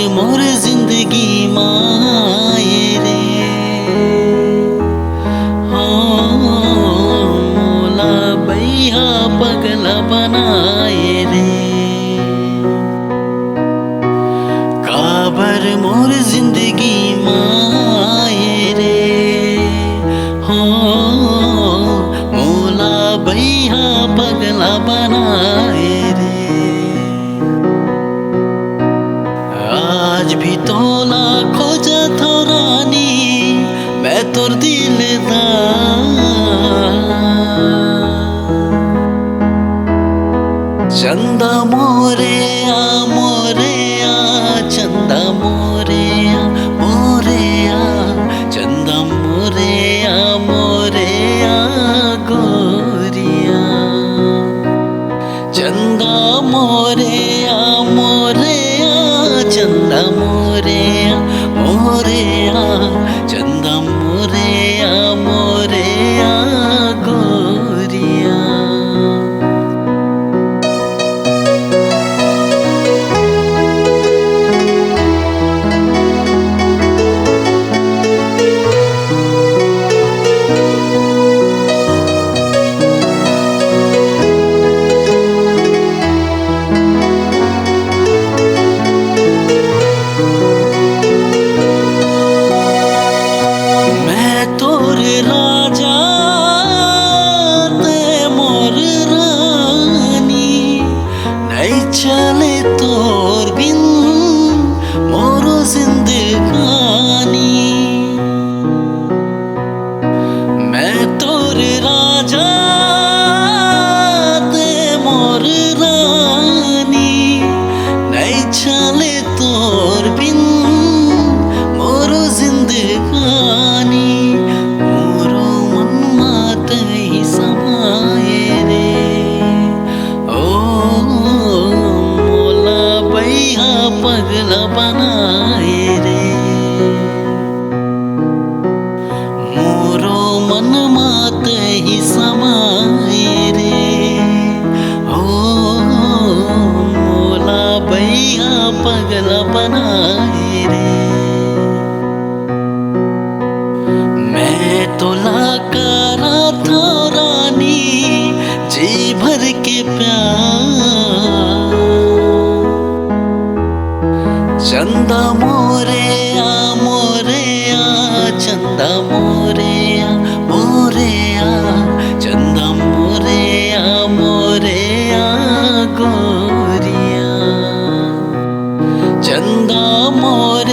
मोर जिंदगी माए रे हो मोला बैहा पगला बनाए रे काबर मोर जिंदगी माए रे हो मोला बैहा पगला बनाए रे आज भी तोला खोजत हो रानी मैं तोर दिलदार चंदा मोरेया मोरेया चंदा मोरेया मोरेया चंदा मोरेया मोरेया गोरिया चंदा मोरेया मोरेया चंदा मोरेया मोरेया चंदा मोरेया मोरेया गोरिया राजा ते मोर रानी नहीं चले तोर बिन मोरो जिंदगानी मैं तोर राजा ते मोर रानी नहीं चले तोर बिन मोरो जिंदगानी पगला बनाए रे मोरो मन मात ही समाए रे ओ मोला बैया पगला बनाए रे मैं तो करा था रानी जी भर के प्यार चंदा मोरेया मोरेया चंदा मोरेया मोरेया चंदा मोरेया मोरेया गोरिया चंदा मोरे